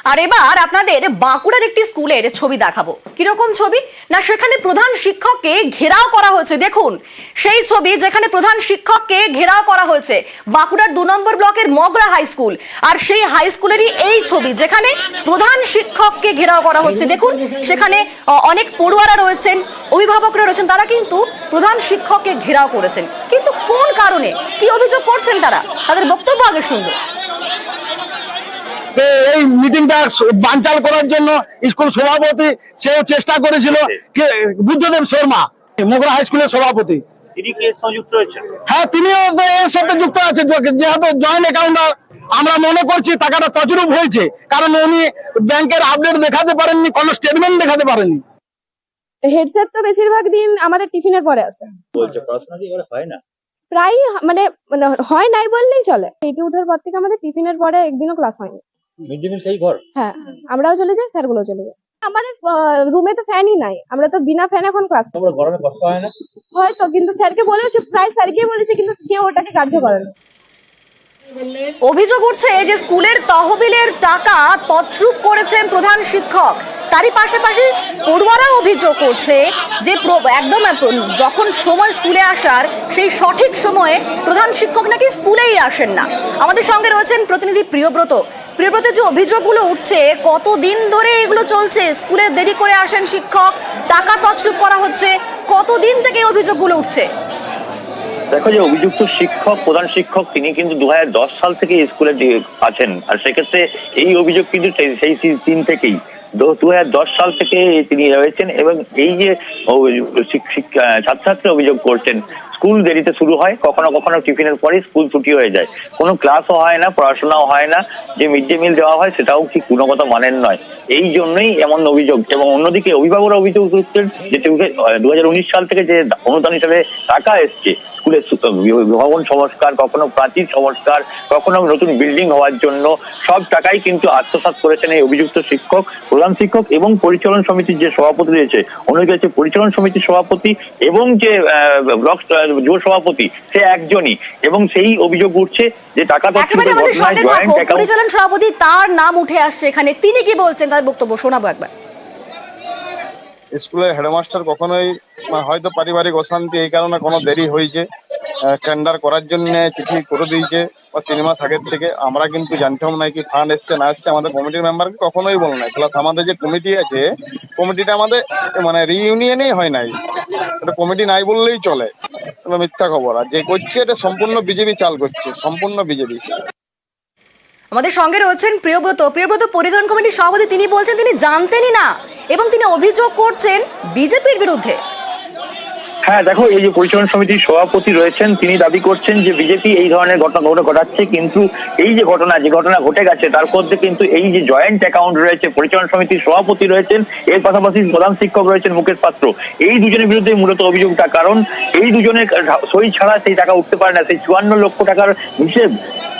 আর এবার আপনাদের বাঁকুড়ার একটি স্কুলের ছবি দেখাবো। কিরকম ছবি না, সেখানে প্রধান শিক্ষককে ঘেরাও করা হয়েছে। দেখুন সেই ছবি যেখানে প্রধান শিক্ষককে ঘেরাও করা হয়েছে বাঁকুড়ার 2 নম্বর ব্লকের মগরা হাই স্কুল। আর সেই হাই স্কুলেরই এই ছবি যেখানে প্রধান শিক্ষককে ঘেরাও করা হচ্ছে। দেখুন সেখানে অনেক পড়ুয়ারা রয়েছেন, অভিভাবকরা রয়েছেন, তারা কিন্তু প্রধান শিক্ষককে ঘেরাও করেছেন। কিন্তু কোন কারণে, কি অভিযোগ করছেন তারা, তাদের বক্তব্য আগে শুনবো। এই মিটিংটা বানচাল করার জন্য স্কুল সভাপতি সেও চেষ্টা করেছিল, বুদ্ধদেব শর্মা, মগরা হাই স্কুলের সভাপতি। তিনি কি এর সঙ্গে যুক্ত রয়েছেন? হ্যাঁ, তিনিও এর সাথে যুক্ত আছেন, যেহেতু জয়েন্ট অ্যাকাউন্টার। আমরা মনে করছি টাকাটা তছরূপ হয়েছে, কারণ উনি ব্যাংকের আপডেট দেখাতে পারেননি, কোনো স্টেটমেন্ট দেখাতে পারেননি। হেড স্যার তো বেশিরভাগ দিন আমাদের টিফিনের পরে আসে। বলছে পড়াশোনা কি এবারে হয় না? প্রায় মানে হয় নাই বললেই চলে। এইটি উঠার পর থেকে আমাদের টিফিনের পরে একদিনও ক্লাস হয়নি। মিড ডে মিল সেই ঘর? হ্যাঁ, আমরাও চলে যাই, স্যারগুলো চলে যায়। আমাদের রুমে তো ফ্যানই নাই, আমরা তো বিনা ফ্যান এখন ক্লাস করি। তোমরা গরমে কষ্ট হয় না? হয়তো, কিন্তু স্যারকে বলেছে, প্রায় স্যারকে বলেছে, কিন্তু কেউ ওটাকে কার্য করে না। অভিযোগ উঠছে যে স্কুলের তহবিলের টাকা তছরূপ করেছেন প্রধান শিক্ষক। তারই পাশাপাশি পড়ুয়ারা অভিযোগ করছে যে একদম যখন সময় স্কুলে আসার সেই সঠিক সময়ে প্রধান শিক্ষক নাকি স্কুলেই আসেন না। আমাদের সঙ্গে রয়েছেন প্রতিনিধি প্রিয়ব্রত। প্রিয়ব্রতের যে অভিযোগগুলো উঠছে, কতদিন ধরে এগুলো চলছে? স্কুলে দেরি করে আসেন শিক্ষক, টাকা তছরূপ করা হচ্ছে, কতদিন থেকে এই অভিযোগগুলো উঠছে? দেখো, যে অভিযুক্ত শিক্ষক, প্রধান শিক্ষক, তিনি কিন্তু 2010 সাল থেকে স্কুলে আছেন। আর সেক্ষেত্রে এই অভিযোগ কিন্তু সেই দিন থেকেই 2010 সাল থেকে তিনি রয়েছেন। এবং এই যে ছাত্রছাত্রী অভিযোগ করছেন, স্কুল দেরিতে শুরু হয়, কখনো কখনো টিফিনের পরে স্কুল ছুটি হয়ে যায়, কোনো ক্লাসও হয় না, পড়াশোনাও হয় না, যে মিড ডে মিল দেওয়া হয় সেটাও ঠিক গুণগত মানের নয়। এই জন্যই এমন অভিযোগ। এবং অন্যদিকে অভিভাবকরা অভিযোগ করছেন যে 2019 সাল থেকে যে অনুদান হিসাবে টাকা এসছে স্কুলের ভবন সংস্কার, কখনো প্রাচীর সংস্কার, কখনো নতুন বিল্ডিং হওয়ার জন্য, সব টাকাই কিন্তু আত্মসাৎ করেছেন এই অভিযুক্ত শিক্ষক, প্রধান শিক্ষক এবং পরিচালন সমিতির যে সভাপতি রয়েছে। অন্যদিকে হচ্ছে পরিচালন সমিতির সভাপতি এবং যে ব্লক যুব সভাপতি, সে একজনই। এবং সেই অভিযোগ উঠছে যে টাকা পরিচালন সভাপতি, তার নাম উঠে আসছে এখানে। তিনি কি বলছেন, তার বক্তব্য শোনাবো একবার। স্কুলের হেডমাস্টার কখনোই হয়তো পারিবারিক অশান্তি, এই কারণে কোনো দেরি হয়েছে, টেন্ডার করার জন্য চিঠি করে দিয়েছে বা 3 মাস আগের থেকে। আমরা কিন্তু জানতাম না কি ফান্ড এসছে না এসছে, আমাদের কমিটির মেম্বারকে কখনোই বলে নাই। প্লাস আমাদের যে কমিটি আছে, কমিটিটা আমাদের মানে রিইউনিয়নই হয় নাই, এটা কমিটি নাই বললেই চলে, মিথ্যা খবর। আর যে করছে এটা সম্পূর্ণ বিজেপি চাল করছে, সম্পূর্ণ বিজেপি। আমাদের সঙ্গে রয়েছেন প্রিয়ব্রত। প্রিয়ব্রত, পরিচালন কমিটির সভাপতি, তিনি বলছেন তিনি জানতেনই না এবং তিনি অভিযোগ করছেন বিজেপির বিরুদ্ধে। হ্যাঁ, দেখো, এই যে পরিচালন সমিতির সভাপতি রয়েছেন, তিনি দাবি করছেন যে বিজেপি এই ধরনের ঘটনা ঘটাচ্ছে। কিন্তু এই যে ঘটনা ঘটে গেছে, তার মধ্যে কিন্তু এই যে জয়েন্ট অ্যাকাউন্ট রয়েছে, পরিচালন সমিতির সভাপতি রয়েছেন, এর পাশাপাশি প্রধান শিক্ষক রয়েছেন মুকেশ পাত্র, এই দুজনের বিরুদ্ধে মূলত অভিযোগটা। কারণ এই দুজনের সই ছাড়া সেই টাকা উঠতে পারে না। সেই 54 লক্ষ টাকার হিসেব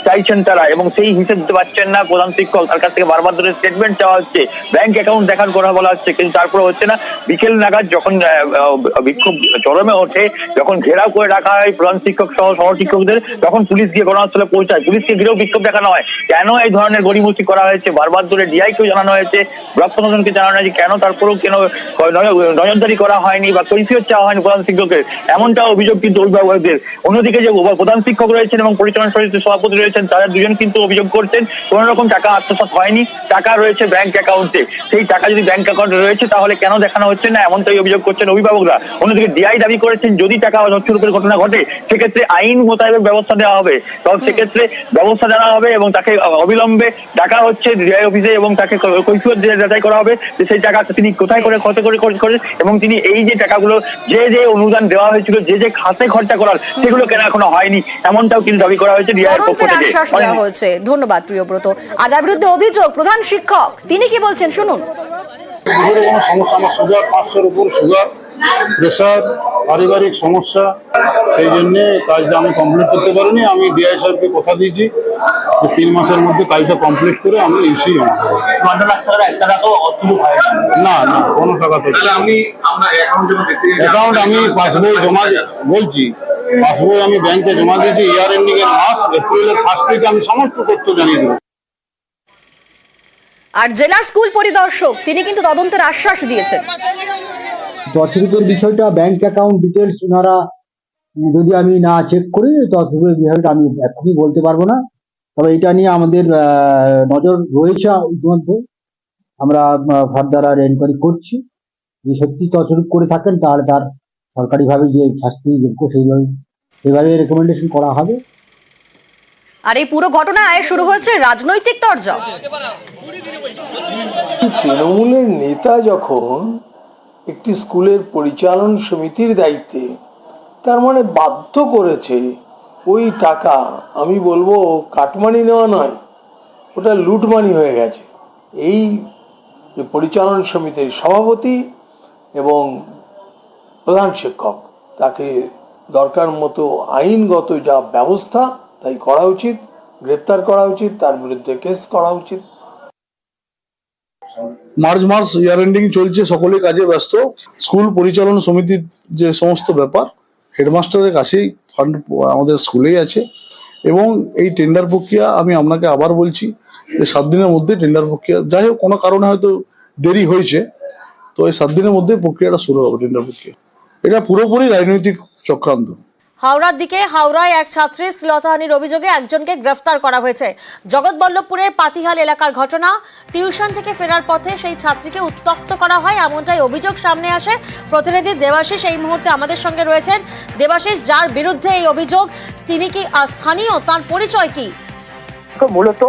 চাইছেন তারা, এবং সেই হিসেব দিতে পারছেন না প্রধান শিক্ষক। তার কাছ থেকে বারবার ধরে স্টেটমেন্ট চাওয়া হচ্ছে, ব্যাংক অ্যাকাউন্ট দেখার কথা বলা হচ্ছে, কিন্তু তারপরে হচ্ছে না। বিকেল নাগাদ যখন বিক্ষোভ চরমে ওঠে, যখন ঘেরাও করে রাখা হয় প্রধান শিক্ষক সহ সহশিক্ষকদের, তখন পুলিশ গিয়ে ঘটনাস্থলে পৌঁছায়। পুলিশকে ঘিরেও বিক্ষোভ দেখানো হয়। কেন এই ধরনের গড়িমসি করা হয়েছে বারবার ধরে ডিআইকেও জানানো হয়েছে, ব্লক প্রশাসনকে জানানো হয়েছে, কেন তারপরেও কেন নজরদারি করা হয়নি বা কৈফিয়ত চাওয়া হয়নি প্রধান শিক্ষকের, এমনটা অভিযোগ কিন্তু অভিভাবকদের। অন্যদিকে যে প্রধান শিক্ষক রয়েছেন এবং পরিচালন সমিতির সভাপতি রয়েছেন, তারা দুজন কিন্তু অভিযোগ করছেন কোন রকম টাকা আত্মসাৎ হয়নি, টাকা রয়েছে ব্যাংক অ্যাকাউন্টে। সেই টাকা যদি ব্যাংক অ্যাকাউন্টে রয়েছে তাহলে কেন দেখানো হচ্ছে না, এমনটাই অভিযোগ করছেন অভিভাবকরা। অন্যদিকে ডিআই দাবি করেছেন যদি টাকা তছরূপের ঘটনা ঘটে সেক্ষেত্রে আইন মোতাবেক ব্যবস্থা দেওয়া হবে, তখন সেক্ষেত্রে ব্যবস্থা জানা হবে এবং তাকে অবিলম্বে ডাকা হচ্ছে ডিআই অফিসে এবং তাকে কৈফিয়ত যাচাই করা হবে যে সেই টাকা তিনি কোথায় করে খরচ করে এবং তিনি এই যে টাকাগুলো যে অনুদান দেওয়া হয়েছিল, যে খাতে খরচা করার, সেগুলো কেন এখনো হয়নি, এমনটাও কিন্তু দাবি করা হয়েছে ডিআই পক্ষ থেকে। ধন্যবাদ প্রিয়ব্রত। আজ যার বিরুদ্ধে অভিযোগ প্রধান শিক্ষক, তিনি কি বলছেন শুনুন। কোনো সমস্যা, আমার সুগার 500-র উপর সুগার, প্রেশার, পারিবারিক সমস্যা, সেই জন্যে কাজটা আমি কমপ্লিট করতে পারিনি। আমি ডিআই সাহেবকে কথা দিয়েছি যে 3 মাসের মধ্যে কাজটা কমপ্লিট করে আমি ইস্যু জমা করবো। 5 লাখ টাকার 1 টাকাও অসুবিধা হয় না, কোনো টাকা তো অ্যাকাউন্ট আমি পাসবই জমা বলছি, পাসবই আমি ব্যাংকে জমা দিয়েছি। ইয়ার এন্ডিং এর মাস এপ্রিলের 1st উইকে আমি সমস্ত তথ্য জানিয়ে দেবো। আর জেলা স্কুল পরিদর্শক তিনি কিন্তু তদন্তের আশ্বাস দিয়েছেন। তছরূপের বিষয়টা ব্যাংক অ্যাকাউন্ট ডিটেলস ওনারা যদি আমি না চেক করি তছরূপের বিষয়টা আমি এখনই বলতে পারবো না। তবে এটা নিয়ে আমাদের নজর রয়েছে ইতিমধ্যে, আমরা ফার্দার আর এনকোয়ারি করছি। যদি সত্যি তছরূপ করে থাকেন তাহলে তার সরকারিভাবে যে শাস্তি যোগ্য সেইভাবে রেকমেন্ডেশন করা হবে। আর এই পুরো ঘটনায় শুরু হয়েছে রাজনৈতিক তরজা। তৃণমূলের নেতা যখন একটি স্কুলের পরিচালন সমিতির দায়িত্বে, তার মানে বাধ্য করেছে ওই টাকা, আমি বলবো কাটমানি নেওয়া নয়, ওটা লুটমানি হয়ে গেছে। এই পরিচালন সমিতির সভাপতি এবং প্রধান শিক্ষক, তাকে দরকার মতো আইনগত যা ব্যবস্থা তাই করা উচিত, গ্রেপ্তার করা উচিত, তার বিরুদ্ধে কেস করা উচিত। মার্চ মাস ইয়ার এন্ডিং চলছে, সকলে কাজে ব্যস্ত। স্কুল পরিচালন সমিতির যে সমস্ত ব্যাপার হেডমাস্টারের কাছেই ফান্ড আমাদের স্কুলেই আছে, এবং এই টেন্ডার প্রক্রিয়া আমি আপনাকে আবার বলছি যে 7 দিনের মধ্যে টেন্ডার প্রক্রিয়া, যাই হোক কোনো কারণে হয়তো দেরি হয়েছে, তো এই 7 দিনের মধ্যে প্রক্রিয়াটা শুরু হবে। টেন্ডার প্রক্রিয়া এটা পুরোপুরি রাজনৈতিক চক্রান্ত। হাওড়ার দিকে হাওড়ায় এক ছাত্রীর শ্লীলতাহানির অভিযোগে একজনকে গ্রেফতার করা হয়েছে। জগৎবল্লভপুরের পাতিহাল এলাকার ঘটনা। টিউশন থেকে ফেরার পথে সেই ছাত্রীকে উত্ত্যক্ত করা হয়, এমনটাই অভিযোগ সামনে আসে। প্রতিনিধি দেবাশিস এই মুহূর্তে আমাদের সঙ্গে রয়েছেন। দেবাশিস, যার বিরুদ্ধে এই অভিযোগ তিনি কি স্থানীয়, তার পরিচয় কি? মূলত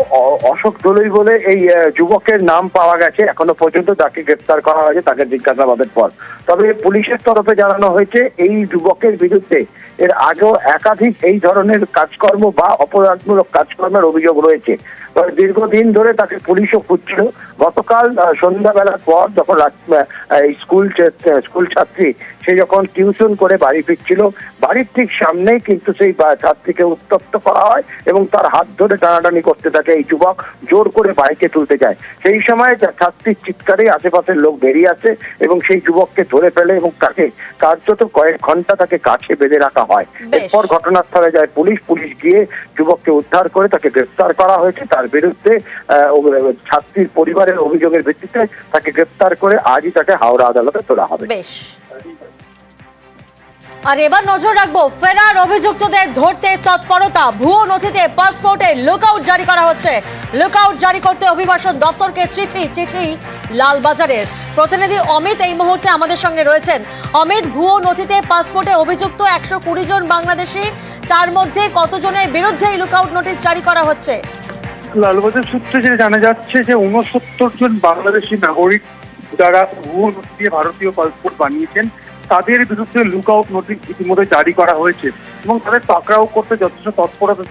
অশোক দলুই বলে এই যুবকের নাম পাওয়া গেছে, এখনো পর্যন্ত তাকে গ্রেফতার করা হয়েছে তাকে জিজ্ঞাসাবাদের পর। তবে পুলিশের তরফে জানানো হয়েছে এই যুবকের বিরুদ্ধে এর আগেও একাধিক এই ধরনের কাজকর্ম বা অপরাধমূলক কাজকর্মের অভিযোগ রয়েছে। তবে দীর্ঘদিন ধরে তাকে পুলিশও খুঁজছিল। গতকাল সন্ধ্যাবেলার পর যখন স্কুল ছাত্রী সে যখন টিউশন করে বাড়ি ফিরছিল, বাড়ির ঠিক সামনেই কিন্তু সেই ছাত্রীকে উত্ত্যক্ত করা হয় এবং তার হাত ধরে টানাটানি করতে থাকে এই যুবক, জোর করে বাইকে তুলতে যায়। সেই সময় ছাত্রীর চিৎকারে আশেপাশের লোক বেরিয়ে আসে এবং সেই যুবককে ধরে ফেলে এবং তাকে কার্যত কয়েক ঘন্টা তাকে কাছে বেঁধে রাখা হয়। এরপর ঘটনাস্থলে যায় পুলিশ গিয়ে যুবককে উদ্ধার করে তাকে গ্রেফতার করা হয়েছে। তার বিরুদ্ধে ছাত্রীর পরিবারের অভিযোগের ভিত্তিতে তাকে গ্রেফতার করে আজই তাকে হাওড়া আদালতে তোলা হবে। বেশ, আর এবার নজর রাখবো ফেরার অভিযুক্তদের ধরতে তৎপরতা। ভুয়ো নথিতে পাসপোর্টে লুকআউট জারি করা হচ্ছে। লুকআউট জারি করতে অভিবাসন দফতরকে চিঠি লালবাজারের। প্রতিনিধি অমিত এই মুহূর্তে আমাদের সঙ্গে রয়েছেন। অমিত, ভুয়ো নথিতে পাসপোর্টে অভিযুক্ত 120 জন বাংলাদেশি, তার মধ্যে কতজনের বিরুদ্ধে এই লুকআউট নোটিশ জারি করা হচ্ছে? লালবাজার সূত্রে যেটা জানা যাচ্ছে যে 69 জন বাংলাদেশি নাগরিক যারা ভুয়ো নথি দিয়ে ভারতীয় পাসপোর্ট বানিয়েছেন তাদের বিরুদ্ধে লুকআউট নোটিশ ইতিমধ্যে জারি করা হয়েছে এবং তাদের পাকড়াও করতে যথেষ্ট তৎপরতা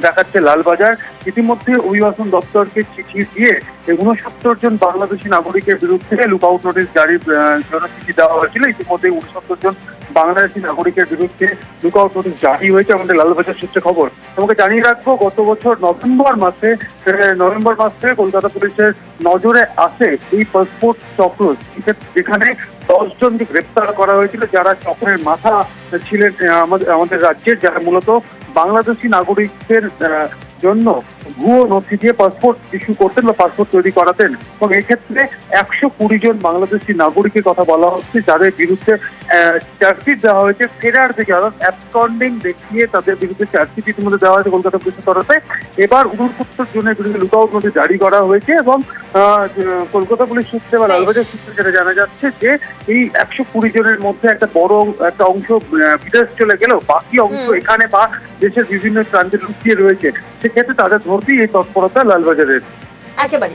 দেখাচ্ছে লালবাজার। ইতিমধ্যে অভিবাসন দপ্তরকে চিঠি দিয়ে 69 জন বাংলাদেশি নাগরিকের বিরুদ্ধে লুকআউট নোটিশ জারির জন্য চিঠি দেওয়া হয়েছিল। ইতিমধ্যে 69 জন বাংলাদেশি নাগরিকের বিরুদ্ধে লুকআউট নোটিশ জারি হয়েছে আমাদের লালবাজার সূত্রে খবর। তোমাকে জানিয়ে রাখবো, গত বছর নভেম্বর মাসে থেকে কলকাতা পুলিশের নজরে আসে এই পাসপোর্ট চক্র, যেখানে 10 জনকে গ্রেপ্তার করা হয়েছিল, যারা চক্রের মাথা ছিলেন আমাদের রাজ্যের, যারা মূলত বাংলাদেশি নাগরিকদের জন্য ভুয়ো নথি দিয়ে পাসপোর্ট ইস্যু করতেন বা পাসপোর্ট তৈরি করাতেন। এবং এক্ষেত্রে 120 জন বাংলাদেশি নাগরিকের কথা বলা হচ্ছে, যাদের বিরুদ্ধে চার্জশিট দেওয়া হয়েছে ফেরার থেকে, অর্থাৎ অ্যাবসকন্ডিং দেখিয়ে তাদের বিরুদ্ধে চার্জশিট ইতিমধ্যে দেওয়া হয়েছে কলকাতা পুলিশের তরফে। এবার 69 জনের বিরুদ্ধে লুকআউট নোটিশ জারি করা হয়েছে এবং কলকাতা পুলিশ সূত্রে বা লালবাজার সূত্রে যেটা জানা যাচ্ছে যে এই 120 জনের মধ্যে একটা বড় একটা অংশ বিদেশ চলে গেলেও বাকি অংশ এখানে বা দেশের বিভিন্ন প্রান্তে লুকিয়ে রয়েছে। সেক্ষেত্রে তাদের ধরতেই এই তৎপরতা লালবাজারের। একেবারে